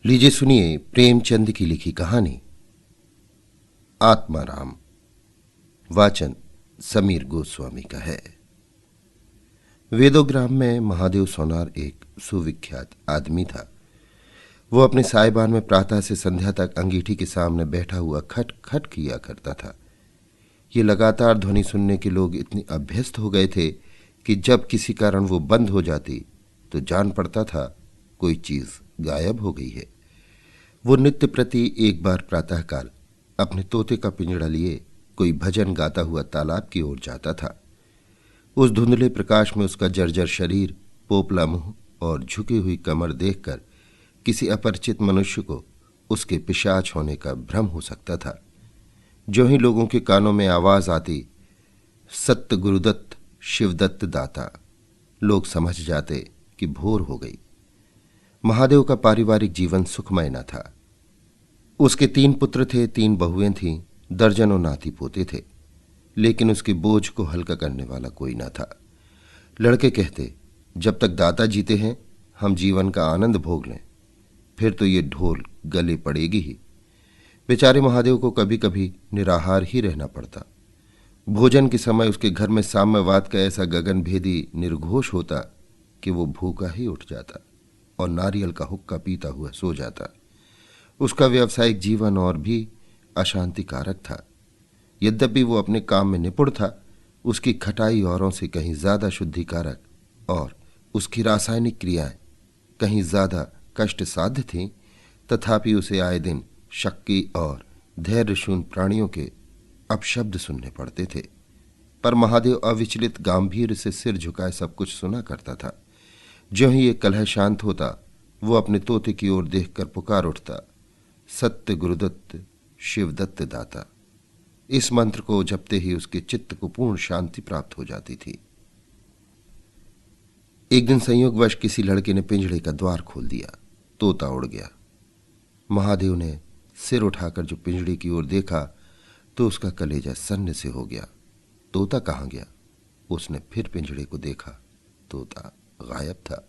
लीजिए सुनिए प्रेमचंद की लिखी कहानी आत्माराम। वाचन समीर गोस्वामी का है। वेदोग्राम में महादेव सोनार एक सुविख्यात आदमी था। वो अपने साइबान में प्रातः से संध्या तक अंगीठी के सामने बैठा हुआ खट खट किया करता था। ये लगातार ध्वनि सुनने के लोग इतने अभ्यस्त हो गए थे कि जब किसी कारण वो बंद हो जाती तो जान पड़ता था कोई चीज गायब हो गई है। वो नित्य प्रति एक बार प्रातःकाल अपने तोते का पिंजड़ा लिए कोई भजन गाता हुआ तालाब की ओर जाता था। उस धुंधले प्रकाश में उसका जर्जर शरीर, पोपला मुंह और झुकी हुई कमर देखकर किसी अपरिचित मनुष्य को उसके पिशाच होने का भ्रम हो सकता था। जो ही लोगों के कानों में आवाज आती, सत्य गुरुदत्त शिवदत्त दाता, लोग समझ जाते कि भोर हो गई। महादेव का पारिवारिक जीवन सुखमय न था। उसके 3 पुत्र थे, 3 बहुएं थीं, दर्जनों नाती पोते थे, लेकिन उसके बोझ को हल्का करने वाला कोई न था। लड़के कहते, जब तक दाता जीते हैं हम जीवन का आनंद भोग लें, फिर तो ये ढोल गले पड़ेगी ही। बेचारे महादेव को कभी कभी निराहार ही रहना पड़ता। भोजन के समय उसके घर में साम्यवाद का ऐसा गगनभेदी निर्घोष होता कि वो भूखा ही उठ जाता और नारियल का हुक्का पीता हुआ सो जाता। उसका व्यावसायिक जीवन और भी अशांतिकारक था। यद्यपि वो अपने काम में निपुण था, उसकी खटाई औरों से कहीं ज्यादा शुद्धिकारक और उसकी रासायनिक क्रियाएं कहीं ज्यादा कष्ट साध्य थीं। तथापि उसे आए दिन शक्की और धैर्यशून्य प्राणियों के अपशब्द सुनने पड़ते थे। पर महादेव अविचलित गंभीर से सिर झुकाए सब कुछ सुना करता था। ज्यों ही ये कलह शांत होता, वो अपने तोते की ओर देखकर पुकार उठता, सत्य गुरुदत्त शिवदत्त दाता। इस मंत्र को जपते ही उसके चित्त को पूर्ण शांति प्राप्त हो जाती थी। एक दिन संयोगवश किसी लड़के ने पिंजड़े का द्वार खोल दिया। तोता उड़ गया। महादेव ने सिर उठाकर जो पिंजड़े की ओर देखा तो उसका कलेजा सन्न से हो गया। तोता कहाँ गया? उसने फिर पिंजड़े को देखा। तोता गायब था।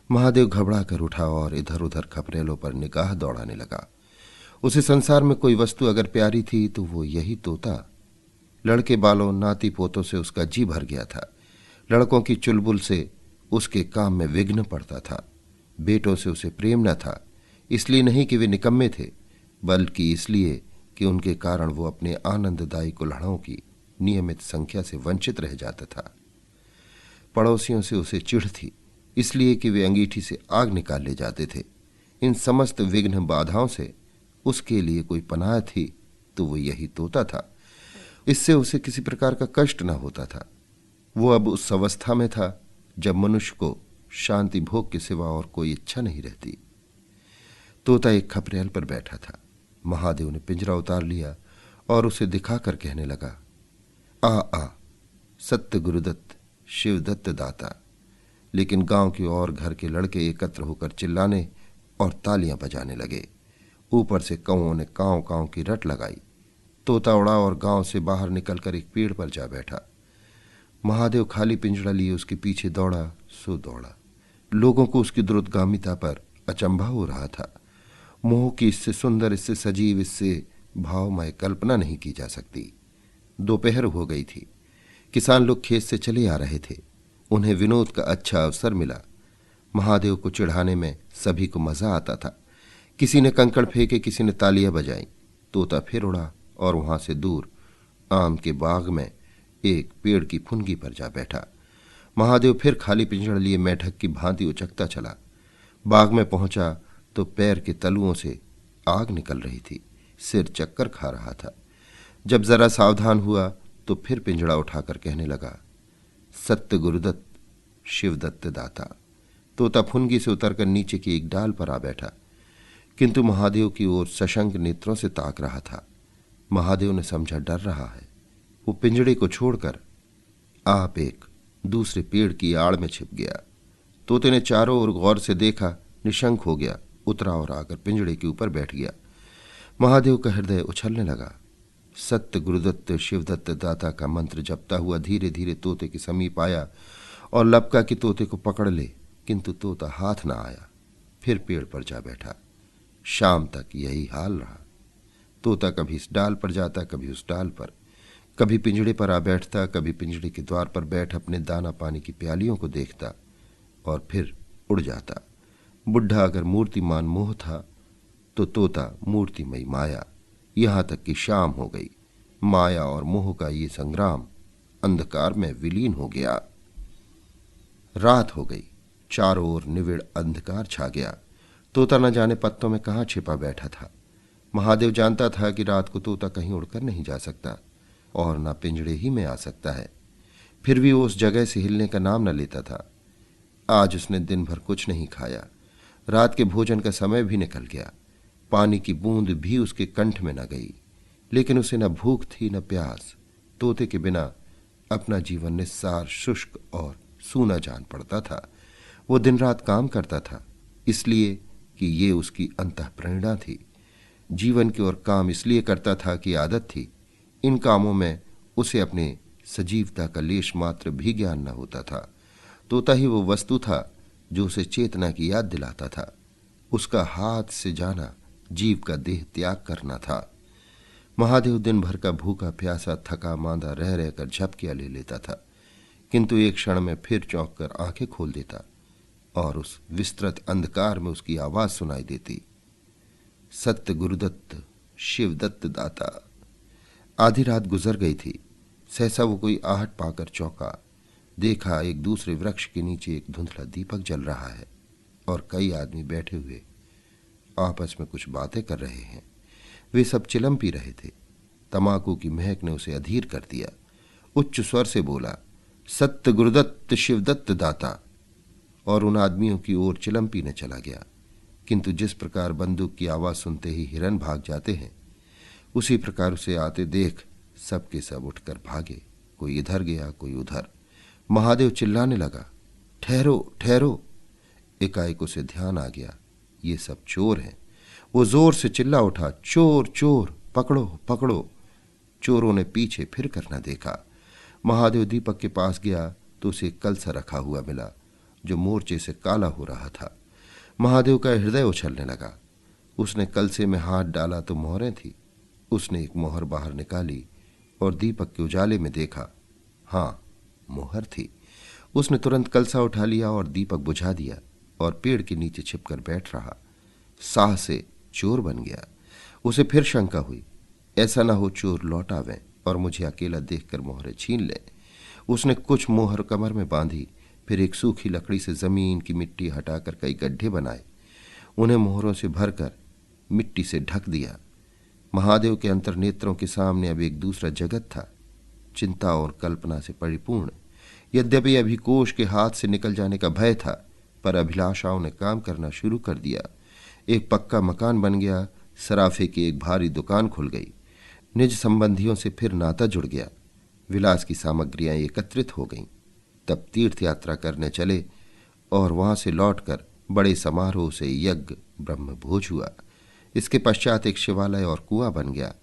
महादेव घबरा कर उठा और इधर उधर खपरेलों पर निगाह दौड़ाने लगा। उसे संसार में कोई वस्तु अगर प्यारी थी तो वो यही तोता। लड़के बालों, नाती पोतों से उसका जी भर गया था। लड़कों की चुलबुल से उसके काम में विघ्न पड़ता था। बेटों से उसे प्रेम न था, इसलिए नहीं कि वे निकम्मे थे, बल्कि इसलिए कि उनके कारण वो अपने आनंददायी कुल्हड़ों की नियमित संख्या से वंचित रह जाता था। पड़ोसियों से उसे चिढ़ थी, इसलिए कि वे अंगीठी से आग निकाल ले जाते थे। इन समस्त विघ्न बाधाओं से उसके लिए कोई पनाह थी तो वो यही तोता था। इससे उसे किसी प्रकार का कष्ट न होता था। वो अब उस अवस्था में था जब मनुष्य को शांति भोग के सिवा और कोई इच्छा नहीं रहती। तोता एक खपरेल पर बैठा था। महादेव ने पिंजरा उतार लिया और उसे दिखाकर कहने लगा, आ सत्य गुरुदत्त शिवदत्त दाता। लेकिन गांव की और घर के लड़के एकत्र होकर चिल्लाने और तालियां बजाने लगे। ऊपर से कौओं ने कांव कांव की रट लगाई। तोता उड़ा और गांव से बाहर निकलकर एक पेड़ पर जा बैठा। महादेव खाली पिंजड़ा लिए उसके पीछे दौड़ा सो दौड़ा। लोगों को उसकी द्रुतगामिता पर अचंभा हो रहा था। मोह की इससे सुंदर, इससे सजीव, इससे भावमय कल्पना नहीं की जा सकती। दोपहर हो गई थी। किसान लोग खेत से चले आ रहे थे। उन्हें विनोद का अच्छा अवसर मिला। महादेव को चिढ़ाने में सभी को मजा आता था। किसी ने कंकड़ फेंके, किसी ने तालियां बजाई। तोता फिर उड़ा और वहां से दूर आम के बाग में एक पेड़ की फुनगी पर जा बैठा। महादेव फिर खाली पिंजड़ा लिए मेढक की भांति उचकता चला। बाग में पहुंचा तो पैर के तलुओं से आग निकल रही थी। सिर चक्कर खा रहा था। जब जरा सावधान हुआ तो फिर पिंजड़ा उठाकर कहने लगा, सत्य गुरुदत्त शिवदत्त दाता। तोता फुनगी से उतरकर नीचे की एक डाल पर आ बैठा, किंतु महादेव की ओर सशंक नेत्रों से ताक रहा था। महादेव ने समझा डर रहा है। वो पिंजड़े को छोड़कर आप एक दूसरे पेड़ की आड़ में छिप गया। तोते ने चारों ओर गौर से देखा, निशंक हो गया, उतरा और आकर पिंजड़े के ऊपर बैठ गया। महादेव का हृदय उछलने लगा। सत्य गुरुदत्त शिवदत्त दाता का मंत्र जपता हुआ धीरे धीरे तोते के समीप आया और लपका कि तोते को पकड़ ले, किंतु तोता हाथ न आया। फिर पेड़ पर जा बैठा। शाम तक यही हाल रहा। तोता कभी इस डाल पर जाता, कभी उस डाल पर, कभी पिंजड़े पर आ बैठता, कभी पिंजड़े के द्वार पर बैठ अपने दाना पानी की प्यालियों को देखता और फिर उड़ जाता। बुढ़ा अगर मूर्तिमान मोह था तो तोता मूर्तिमयी माया। यहां तक कि शाम हो गई। माया और मोह का ये संग्राम अंधकार में विलीन हो गया। रात हो गई। चारों ओर निविड़ अंधकार छा गया। तोता न जाने पत्तों में कहाँ छिपा बैठा था। महादेव जानता था कि रात को तोता कहीं उड़कर नहीं जा सकता और न पिंजड़े ही में आ सकता है। फिर भी वो उस जगह से हिलने का नाम न लेता था। आज उसने दिन भर कुछ नहीं खाया। रात के भोजन का समय भी निकल गया। पानी की बूंद भी उसके कंठ में न गई, लेकिन उसे न भूख थी न प्यास। तोते के बिना अपना जीवन निस्सार, शुष्क और सूना जान पड़ता था। वो दिन रात काम करता था, इसलिए कि ये उसकी अंतःप्रेरणा थी। जीवन की ओर काम इसलिए करता था कि आदत थी। इन कामों में उसे अपने सजीवता का लेश मात्र भी ज्ञान न होता था। तोता ही वो वस्तु था जो उसे चेतना की याद दिलाता था। उसका हाथ से जाना जीव का देह त्याग करना था। महादेव दिन भर का भूखा प्यासा, थका मांदा रह रहकर झपकियां ले लेता था, किंतु एक क्षण में फिर चौंक कर आंखें खोल देता और उस विस्तृत अंधकार में उसकी आवाज सुनाई देती, सत्य गुरुदत्त, शिवदत्त दाता। आधी रात गुजर गई थी। सहसा वो कोई आहट पाकर चौंका। देखा एक दूसरे वृक्ष के नीचे एक धुंधला दीपक जल रहा है और कई आदमी बैठे हुए आपस में कुछ बातें कर रहे हैं। वे सब चिलम पी रहे थे। तमाकू की महक ने उसे अधीर कर दिया। उच्च स्वर से बोला, सत्य गुरुदत्त, शिवदत्त दाता, और उन आदमियों की ओर चिलम पीने चला गया। किंतु जिस प्रकार बंदूक की आवाज सुनते ही हिरन भाग जाते हैं, उसी प्रकार उसे आते देख सबके सब उठकर भागे। कोई इधर गया, कोई उधर। महादेव चिल्लाने लगा, ठहरो ठहरो। एकाएक उसे ध्यान आ गया, ये सब चोर हैं। वो जोर से चिल्ला उठा, चोर चोर, पकड़ो पकड़ो। चोरों ने पीछे फिर कर न देखा। महादेव दीपक के पास गया तो उसे एक कलसा रखा हुआ मिला जो मोर्चे से काला हो रहा था। महादेव का हृदय उछलने लगा। उसने कलसे में हाथ डाला तो मोहरें थी। उसने एक मोहर बाहर निकाली और दीपक के उजाले में देखा। हाँ, मोहर थी। उसने तुरंत कलसा उठा लिया और दीपक बुझा दिया और पेड़ के नीचे छिपकर बैठ रहा। साह से चोर बन गया। उसे फिर शंका हुई, ऐसा ना हो चोर लौट आवें और मुझे अकेला देखकर मोहरें छीन ले। उसने कुछ मोहर कमर में बांधी, फिर एक सूखी लकड़ी से जमीन की मिट्टी हटाकर कई गड्ढे बनाए। उन्हें मोहरों से भरकर मिट्टी से ढक दिया। महादेव के अंतर्नेत्रों के सामने अब एक दूसरा जगत था, चिंता और कल्पना से परिपूर्ण। यद्यपि अभी कोष के हाथ से निकल जाने का भय था, पर अभिलाषाओं ने काम करना शुरू कर दिया। एक पक्का मकान बन गया। सराफे की एक भारी दुकान खुल गई। निज संबंधियों से फिर नाता जुड़ गया। विलास की सामग्रियां एकत्रित हो गईं। तब तीर्थ यात्रा करने चले और वहां से लौटकर बड़े समारोह से यज्ञ ब्रह्म भोज हुआ। इसके पश्चात एक शिवालय और कुआं बन गया।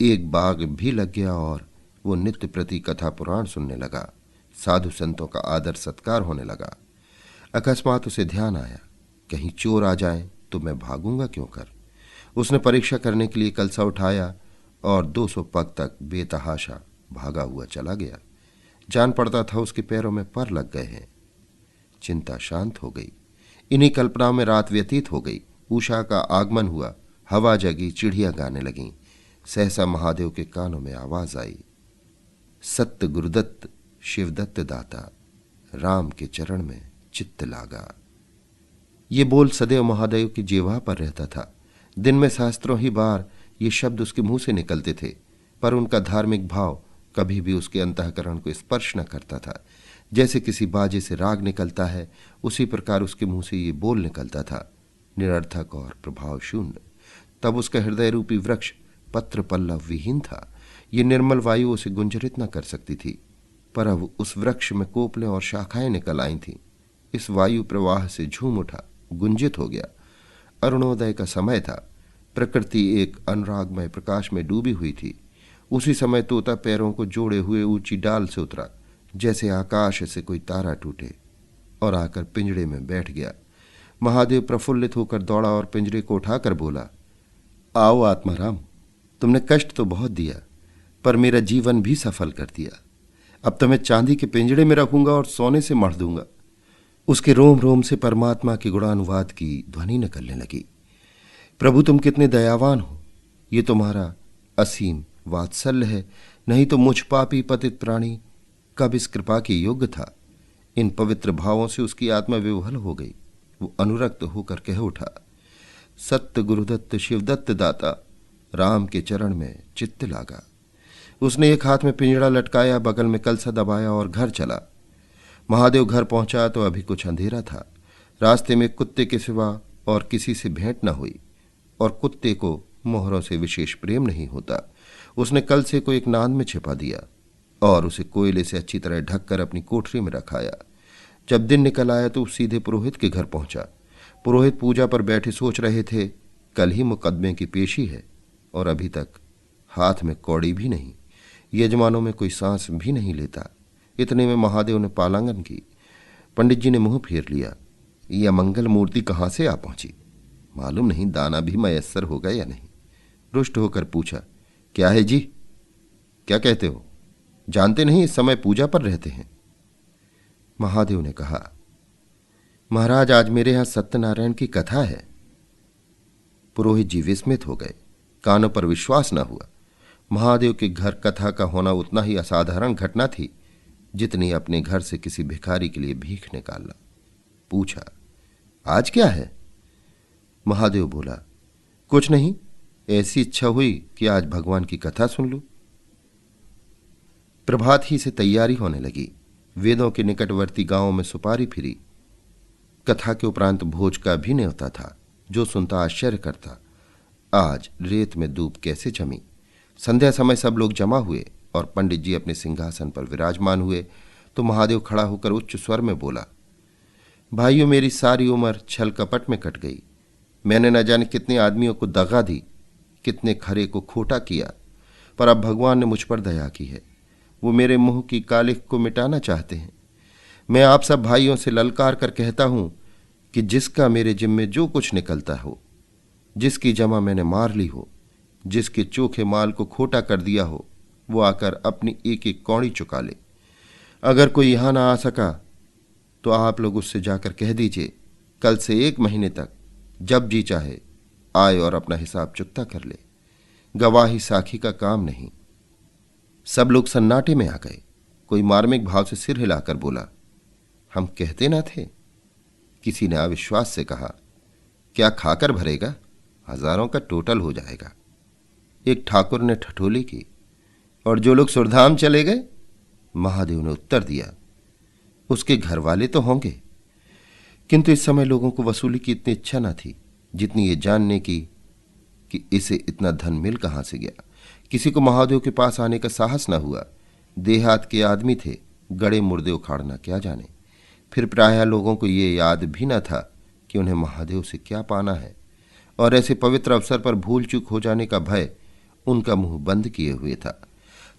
एक बाग भी लग गया और वो नित्य प्रति कथा पुराण सुनने लगा। साधु संतों का आदर सत्कार होने लगा। अकस्मात उसे ध्यान आया, कहीं चोर आ जाएं तो मैं भागूंगा क्यों कर। उसने परीक्षा करने के लिए कलसा उठाया और 200 पग तक बेतहाशा भागा हुआ चला गया। जान पड़ता था उसके पैरों में पर लग गए हैं। चिंता शांत हो गई। इन्हीं कल्पनाओं में रात व्यतीत हो गई। उषा का आगमन हुआ। हवा जगी, चिड़िया गाने लगीं। सहसा महादेव के कानों में आवाज आई, सत्य गुरुदत्त, शिवदत्त दाता, राम के चरण में चित्त लागा। ये बोल सदैव महादेव की जिह्वा पर रहता था। दिन में शास्त्रों ही बार ये शब्द उसके मुंह से निकलते थे, पर उनका धार्मिक भाव कभी भी उसके अंतःकरण को स्पर्श न करता था। जैसे किसी बाजे से राग निकलता है, उसी प्रकार उसके मुंह से ये बोल निकलता था, निरर्थक और प्रभाव शून्य। तब उसका हृदय रूपी वृक्ष पत्र पल्लव विहीन था। ये निर्मल वायु उसे गुंजरित न कर सकती थी, पर अब उस वृक्ष में कोपलें और शाखाएं निकल आई थीं। इस वायु प्रवाह से झूम उठा, गुंजित हो गया। अरुणोदय का समय था। प्रकृति एक अनुरागमय प्रकाश में डूबी हुई थी। उसी समय तोता पैरों को जोड़े हुए ऊंची डाल से उतरा, जैसे आकाश से कोई तारा टूटे, और आकर पिंजड़े में बैठ गया। महादेव प्रफुल्लित होकर दौड़ा और पिंजरे को उठाकर बोला, आओ आत्माराम, तुमने कष्ट तो बहुत दिया, पर मेरा जीवन भी सफल कर दिया। अब तो मैं चांदी के पिंजड़े में रखूंगा और सोने से मढ़ दूंगा। उसके रोम रोम से परमात्मा के गुणानुवाद की ध्वनि निकलने लगी। प्रभु, तुम कितने दयावान हो। ये तुम्हारा असीम वात्सल्य है, नहीं तो मुझ पापी पतित प्राणी कब इस कृपा के योग्य था। इन पवित्र भावों से उसकी आत्मा विह्वल हो गई। वो अनुरक्त होकर कह उठा, सत्य गुरुदत्त शिवदत्त दाता, राम के चरण में चित्त लागा। उसने एक हाथ में पिंजड़ा लटकाया, बगल में कलसा दबाया और घर चला। महादेव घर पहुंचा तो अभी कुछ अंधेरा था। रास्ते में कुत्ते के सिवा और किसी से भेंट न हुई, और कुत्ते को मोहरों से विशेष प्रेम नहीं होता। उसने कलसे को एक नांद में छिपा दिया और उसे कोयले से अच्छी तरह ढककर अपनी कोठरी में रखाया। जब दिन निकल आया तो सीधे पुरोहित के घर पहुंचा। पुरोहित पूजा पर बैठे सोच रहे थे, कल ही मुकदमे की पेशी है और अभी तक हाथ में कौड़ी भी नहीं, यजमानों में कोई सांस भी नहीं लेता। इतने में महादेव ने पालांगन की। पंडित जी ने मुंह फेर लिया। यह मंगल मूर्ति कहाँ से आ पहुंची, मालूम नहीं दाना भी मयस्सर होगा या नहीं। रुष्ट होकर पूछा, क्या है जी, क्या कहते हो? जानते नहीं इस समय पूजा पर रहते हैं। महादेव ने कहा, महाराज, आज मेरे यहां सत्यनारायण की कथा है। पुरोहित जी विस्मित हो गए, कानों पर विश्वास न हुआ। महादेव के घर कथा का होना उतना ही असाधारण घटना थी जितनी अपने घर से किसी भिखारी के लिए भीख निकालना। पूछा, आज क्या है? महादेव बोला, कुछ नहीं, ऐसी इच्छा हुई कि आज भगवान की कथा सुन लूं। प्रभात ही से तैयारी होने लगी। वेदों के निकटवर्ती गांवों में सुपारी फिरी। कथा के उपरांत भोज का भी न्योता था, जो सुनता आश्चर्य करता। आज रेत में धूप कैसे जमी। संध्या समय सब लोग जमा हुए और पंडित जी अपने सिंहासन पर विराजमान हुए तो महादेव खड़ा होकर उच्च स्वर में बोला, भाइयों, मेरी सारी उम्र छल कपट में कट गई। मैंने न जाने कितने आदमियों को दगा दी, कितने खरे को खोटा किया, पर अब भगवान ने मुझ पर दया की है। वो मेरे मुंह की कालिख को मिटाना चाहते हैं। मैं आप सब भाइयों से ललकार कर कहता हूं कि जिसका मेरे जिम्मे जो कुछ निकलता हो, जिसकी जमा मैंने मार ली हो, जिसके चोखे माल को खोटा कर दिया हो, वो आकर अपनी एक एक कौड़ी चुका ले। अगर कोई यहां ना आ सका तो आप लोग उससे जाकर कह दीजिए, कल से 1 महीने तक जब जी चाहे आए और अपना हिसाब चुकता कर ले। गवाही साखी का काम नहीं। सब लोग सन्नाटे में आ गए। कोई मार्मिक भाव से सिर हिलाकर बोला, हम कहते ना थे। किसी ने अविश्वास से कहा, क्या खाकर भरेगा, हजारों का टोटल हो जाएगा। एक ठाकुर ने ठठोली की, और जो लोग सुरधाम चले गए? महादेव ने उत्तर दिया, उसके घर वाले तो होंगे। किंतु इस समय लोगों को वसूली की इतनी इच्छा न थी जितनी ये जानने की कि इसे इतना धन मिल कहां से गया। किसी को महादेव के पास आने का साहस न हुआ। देहात के आदमी थे, गड़े मुर्दे उखाड़ना क्या जाने। फिर प्रायः लोगों को ये याद भी न था कि उन्हें महादेव से क्या पाना है, और ऐसे पवित्र अवसर पर भूल चूक हो जाने का भय उनका मुंह बंद किए हुए था।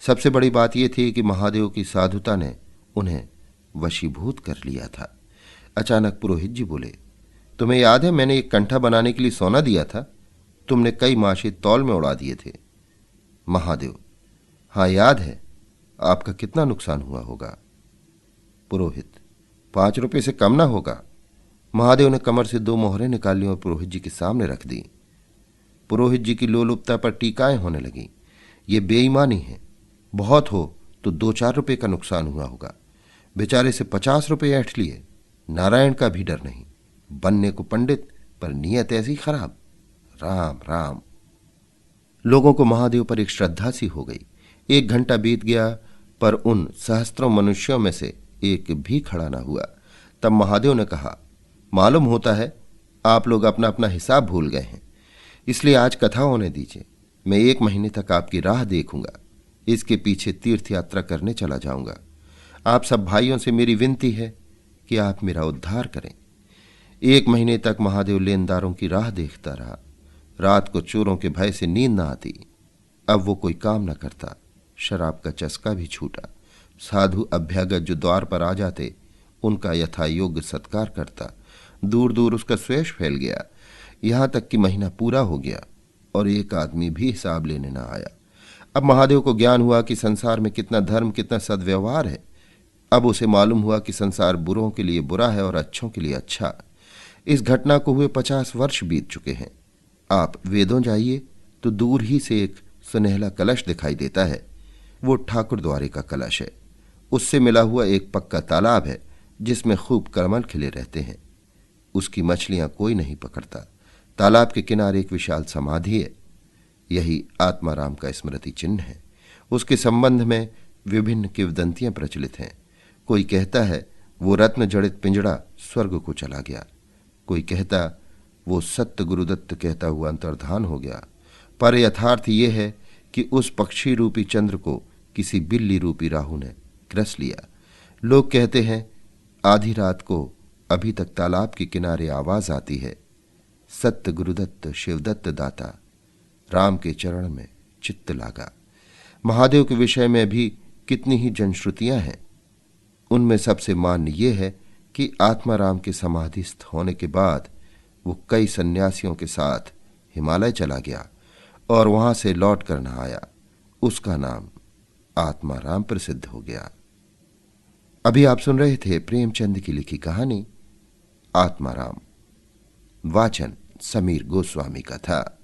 सबसे बड़ी बात यह थी कि महादेव की साधुता ने उन्हें वशीभूत कर लिया था। अचानक पुरोहित जी बोले, तुम्हें याद है मैंने एक कंठा बनाने के लिए सोना दिया था? तुमने कई माशे तौल में उड़ा दिए थे। महादेव, हाँ याद है। आपका कितना नुकसान हुआ होगा? पुरोहित, 5 रुपये से कम ना होगा। महादेव ने कमर से 2 मोहरें निकाल ली और पुरोहित जी के सामने रख दी। पुरोहित जी की लोलुपता पर टीकाएं होने लगी। ये बेईमानी है। बहुत हो तो 2-4 रुपये का नुकसान हुआ होगा। बेचारे से 50 रुपये ऐंठ लिए। नारायण का भी डर नहीं। बनने को पंडित, पर नीयत ऐसी खराब। राम राम। लोगों को महादेव पर एक श्रद्धा सी हो गई। 1 घंटा बीत गया, पर उन सहस्त्रों मनुष्यों में से एक भी खड़ा ना हुआ। तब महादेव ने कहा, मालूम होता है आप लोग अपना अपना हिसाब भूल गए हैं, इसलिए आज कथा होने दीजिए। मैं 1 महीने तक आपकी राह देखूंगा। इसके पीछे तीर्थ यात्रा करने चला जाऊंगा। आप सब भाइयों से मेरी विनती है कि आप मेरा उद्धार करें। 1 महीने तक महादेव लेनदारों की राह देखता रहा। रात को चोरों के भय से नींद न आती। अब वो कोई काम न करता। शराब का चस्का भी छूटा। साधु अभ्यागत जो द्वार पर आ जाते उनका यथायोग्य सत्कार करता। दूर दूर उसका स्वेश फैल गया, यहां तक कि महीना पूरा हो गया और एक आदमी भी हिसाब लेने न आया। अब महादेव को ज्ञान हुआ कि संसार में कितना धर्म, कितना सद्व्यवहार है। अब उसे मालूम हुआ कि संसार बुरों के लिए बुरा है और अच्छों के लिए अच्छा। इस घटना को हुए 50 वर्ष बीत चुके हैं। आप वेदों जाइए तो दूर ही से एक सुनहला कलश दिखाई देता है। वो ठाकुर द्वारे का कलश है। उससे मिला हुआ एक पक्का तालाब है जिसमें खूब कमल खिले रहते हैं। उसकी मछलियां कोई नहीं पकड़ता। तालाब के किनारे एक विशाल समाधि है। यही आत्माराम का स्मृति चिन्ह है। उसके संबंध में विभिन्न किंवदंतियां प्रचलित हैं। कोई कहता है वो रत्न जड़ित पिंजड़ा स्वर्ग को चला गया, कोई कहता वो सत्य गुरुदत्त कहता हुआ अंतर्धान हो गया। पर यथार्थ ये है कि उस पक्षी रूपी चंद्र को किसी बिल्ली रूपी राहु ने ग्रस लिया। लोग कहते हैं आधी रात को अभी तक तालाब के किनारे आवाज आती है, सत्य गुरुदत्त शिवदत्त दाता, राम के चरण में चित्त लागा। महादेव के विषय में भी कितनी ही जनश्रुतियां हैं। उनमें सबसे मान्य ये है कि आत्माराम के समाधिस्थ होने के बाद वो कई सन्यासियों के साथ हिमालय चला गया और वहां से लौट कर न आया। उसका नाम आत्माराम प्रसिद्ध हो गया। अभी आप सुन रहे थे प्रेमचंद की लिखी कहानी आत्माराम। वाचन समीर गोस्वामी का था।